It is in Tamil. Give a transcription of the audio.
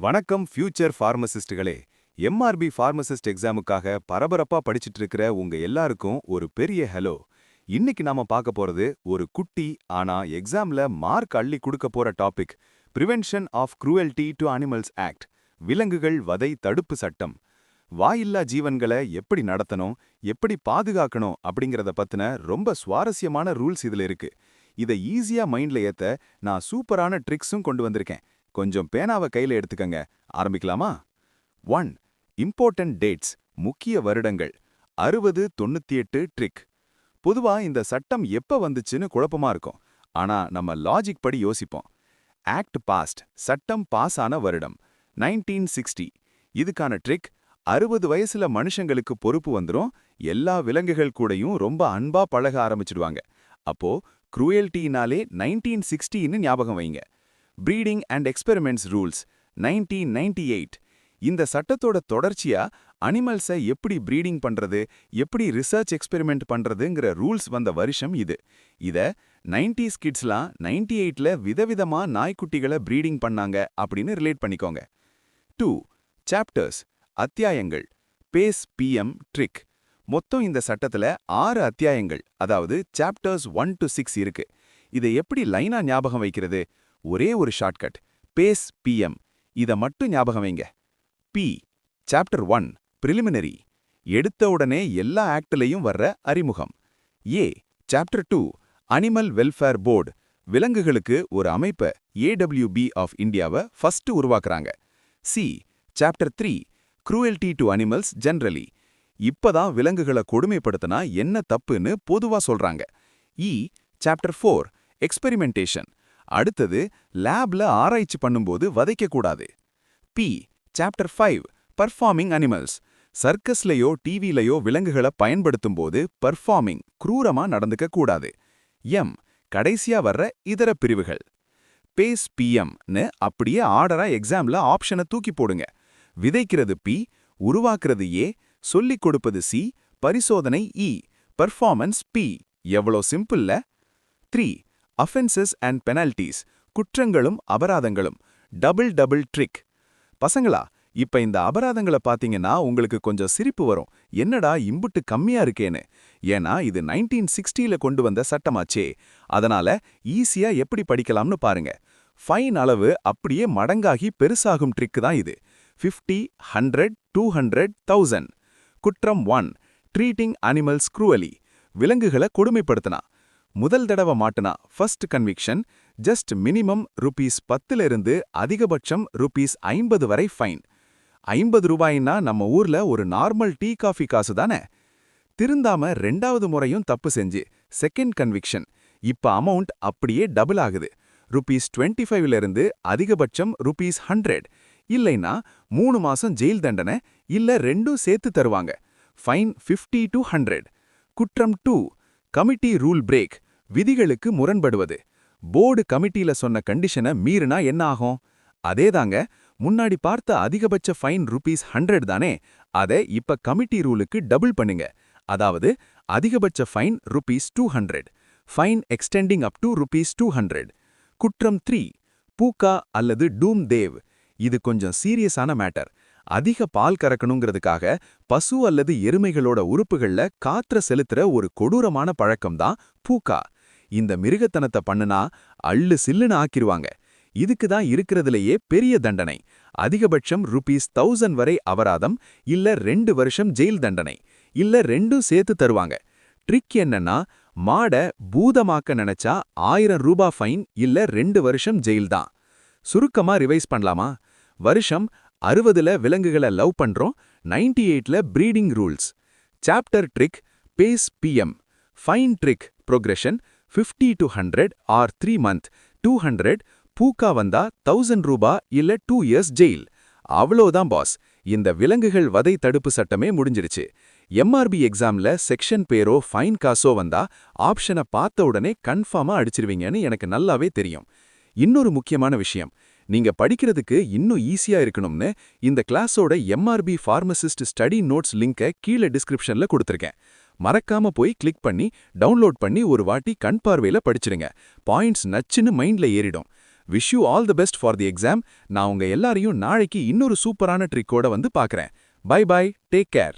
வணக்கம் ஃபியூச்சர் ஃபார்மசிஸ்டுகளே. எம்ஆர்பி ஃபார்மசிஸ்ட் எக்ஸாமுக்காக பரபரப்பா படிச்சிட்டு இருக்கிற உங்க எல்லாருக்கும் ஒரு பெரிய ஹலோ. இன்னைக்கு நாம பார்க்க போறது ஒரு குட்டி ஆனா எக்ஸாம்ல மார்க் அள்ளி கொடுக்க போற topic, prevention of cruelty to animals act, விலங்குகள் வதை தடுப்பு சட்டம். வாயில்லா ஜீவன்களை எப்படி நடத்தணும், எப்படி பாதுகாக்கணும் அப்படிங்கறத பத்தின ரொம்ப சுவாரஸ்யமான ரூல்ஸ் இதுல இருக்கு. இதை ஈஸியா மைண்ட்ல ஏத்த நான் சூப்பரான ட்ரிக்ஸும் கொண்டு வந்திருக்கேன். கொஞ்சம் பேனாவை கையில எடுத்துக்கங்க. ஆரம்பிக்கலாமா? 1. இம்பார்ட்டன்ட் டேட்ஸ், முக்கிய வருடங்கள். 6098 ட்ரிக். பொதுவா இந்த சட்டம் எப்ப வந்துச்சுன்னு குழப்பமா இருக்கும். ஆனா நம்ம லாஜிக் படி யோசிப்போம். ஆக்ட் பாஸ்ட், சட்டம் பாஸ் ஆன வருடம் 1960. இதுக்கான ட்ரிக், 60 வயசுல மனுஷங்களுக்கு பொறுப்பு வந்துரும், எல்லா விலங்குகள் கூடயும் ரொம்ப அன்பா பழக ஆரம்பிச்சிடுவாங்க. அப்போ க்ரூயல்டினாலே 1960ன்னு ஞாபகம் வைங்க. Breeding and experiments rules 1998. இந்த சட்டத்தோட தொடர்ச்சியா அனிமல்ஸை எப்படி ப்ரீடிங் பண்றது, எப்படி ரிசர்ச் எக்ஸ்பெரிமெண்ட் பண்றதுங்கிற ரூல்ஸ் வந்த வருஷம் இது. இத 90s கிட்ஸ்லாம் 98ல விதவிதமா நாய்க்குட்டிகளை ப்ரீடிங் பண்ணாங்க அப்படின்னு ரிலேட் பண்ணிக்கோங்க. 2. சாப்டர்ஸ், அத்தியாயங்கள். Base PM trick. மொத்தம் இந்த சட்டத்துல 6 அத்தியாயங்கள், அதாவது சாப்டர்ஸ் 1 to 6 இருக்கு. இதை எப்படி லைனா ஞாபகம் வைக்கிறது? ஒரே ஒரு ஷார்ட்கட், பேஸ் பிஎம். இத மட்டும் ஞாபகம் வைங்க. பி, சாப்டர் 1 பிரிலிமினரி, எடுத்த உடனே எல்லா ஆக்ட்லயும் வர்ற அறிமுகம். ஏ, சாப்டர் 2 அனிமல் வெல்ஃபேர் போர்டு, விலங்குகளுக்கு ஒரு அமைப்பை ஏடபிள்யூபி ஆஃப் இந்தியாவை ஃபர்ஸ்ட் உருவாக்குறாங்க. C, chapter 3 cruelty to animals generally, இப்பதான் விலங்குகளை கொடுமைப்படுத்தினா என்ன தப்புன்னு பொதுவா சொல்றாங்க. இ, சாப்டர் 4 எக்ஸ்பெரிமெண்டேஷன், அடுத்தது லேப்ல ஆராய்ச்சி பண்ணும்போது வதைக்கக்கூடாது. பி, சாப்டர் 5 பர்ஃபார்மிங் அனிமல்ஸ், சர்க்கஸ்லயோ டிவிலையோ விலங்குகளை பயன்படுத்தும் போது பர்ஃபார்மிங், க்ரூரமா நடந்துக்க கூடாது. எம், கடைசியா வர்ற இதர பிரிவுகள். பேஸ் பிஎம்னு அப்படியே ஆர்டரா எக்ஸாம்ல ஆப்ஷனை தூக்கி போடுங்க. விதைக்கிறது பி, உருவாக்குறது ஏ, சொல்லிக் கொடுப்பது சி, பரிசோதனை இ, பர்ஃபார்மன்ஸ் பி. எவ்வளோ சிம்பிள்ல? 3. அஃபென்சஸ் அண்ட் பெனல்டீஸ், குற்றங்களும் அபராதங்களும். Double double trick. பசங்களா, இப்ப இந்த அபராதங்களை பாத்தீங்கன்னா உங்களுக்கு கொஞ்சம் சிரிப்பு வரும். என்னடா இம்புட்டு கம்மியா இருக்கேன்னு. ஏன்னா இது 1960ல கொண்டு வந்த சட்டமாச்சே. அதனால ஈஸியா எப்படி படிக்கலாம்னு பாருங்க. ஃபைன் அளவு அப்படியே மடங்காகி பெருசாகும் ட்ரிக் தான் இது. 50, 100, 200, 1000. குற்றம் 1, ட்ரீட்டிங் அனிமல்ஸ் க்ரூவலி, விலங்குகளை கொடுமைப்படுத்தினா. முதல் தடவை மாட்டுனா ஃபர்ஸ்ட் கன்விக்ஷன், ஜஸ்ட் மினிமம் ₹10 இருந்து அதிகபட்சம் ₹50 வரை ஃபைன். ₹50 நம்ம ஊர்ல ஒரு நார்மல் டீ காஃபி காசு தானே. திருந்தாம ரெண்டாவது முறையும் தப்பு செஞ்சு செகண்ட் கன்விக்ஷன், இப்ப அமௌண்ட் அப்படியே டபுள் ஆகுது. ₹25 இருந்து அதிகபட்சம் ₹100. இல்லைன்னா 3 மாசம் ஜெயில் தண்டனை, இல்ல ரெண்டும் சேர்த்து தருவாங்க. Fine 50 to 100. குற்றம் 2, கமிட்டி ரூல் பிரேக், விதிகளுக்கு முரண்படுவது. போர்டு கமிட்டியில சொன்ன கண்டிஷனை மீறினா என்ன ஆகும்? அதேதாங்க, முன்னாடி பார்த்த அதிகபட்ச ஃபைன் ₹100 தானே, அதை இப்ப கமிட்டி ரூலுக்கு டபுள் பண்ணுங்க. அதாவது அதிகபட்ச fine ₹200. Fine extending up to ₹200. குற்றம் 3, பூக்கா அல்லது டூம் தேவ். இது கொஞ்சம் சீரியஸான மேட்டர். அதிக பால் கறக்கணுங்கிறதுக்காக பசு அல்லது எருமைகளோட உறுப்புகள்ல காற்ற செலுத்துற ஒரு கொடூரமான பழக்கம்தான் பூக்கா. இந்த மிருகத்தனத்தை பண்ணுனா அள்ளு சில்லுன்னு ஆக்கிருவாங்க. இதுக்கு தான் இருக்கிறதுலயே பெரிய தண்டனை. அதிகபட்சம் ₹1000 வரை அபராதம், இல்ல 2 வருஷம் ஜெயில் தண்டனை, இல்ல ரெண்டும் சேர்த்து தருவாங்க. ட்ரிக் என்னன்னா, மாட பூதமாக்க நினைச்சா ₹1000 ஃபைன், இல்ல 2 வருஷம் ஜெயில் தான். சுருக்கமா ரிவைஸ் பண்ணலாமா? வருஷம் 60ல விலங்குகளை லவ் பண்றோம், 98ல breeding rules. Chapter trick, base PM. Fine trick, progression 50 to 100 or 3 month, 200. பூக்கா வந்தா ₹1000 இல்ல 2 years ஜெயில். அவ்வளோதான் பாஸ், இந்த விலங்குகள் வதை தடுப்பு சட்டமே முடிஞ்சிருச்சு. எம்ஆர்பி எக்ஸாம்ல செக்ஷன் பேரோ ஃபைன் காசோ வந்தா ஆப்ஷனை பார்த்த உடனே கன்ஃபார்மா அடிச்சிருவீங்கன்னு எனக்கு நல்லாவே தெரியும். இன்னொரு முக்கியமான விஷயம், நீங்க படிக்கிறதுக்கு இன்னும் ஈஸியா இருக்கணும்னு இந்த கிளாஸோட எம்ஆர்பி ஃபார்மசிஸ்ட் ஸ்டடி நோட்ஸ் லிங்கை கீழே டிஸ்கிரிப்ஷன்ல கொடுத்திருக்கேன். மறக்காம போய் கிளிக் பண்ணி டவுன்லோட் பண்ணி ஒரு வாட்டி கண் பார்வையில படிச்சிருங்க. பாயிண்ட்ஸ் நச்சுன்னு மைண்ட்ல ஏறிடும். Wish you all the best for the exam. நான் உங்க எல்லாரையும் நாளைக்கு இன்னொரு சூப்பரான ட்ரிக்கோட வந்து பார்க்கறேன். Bye bye, take care.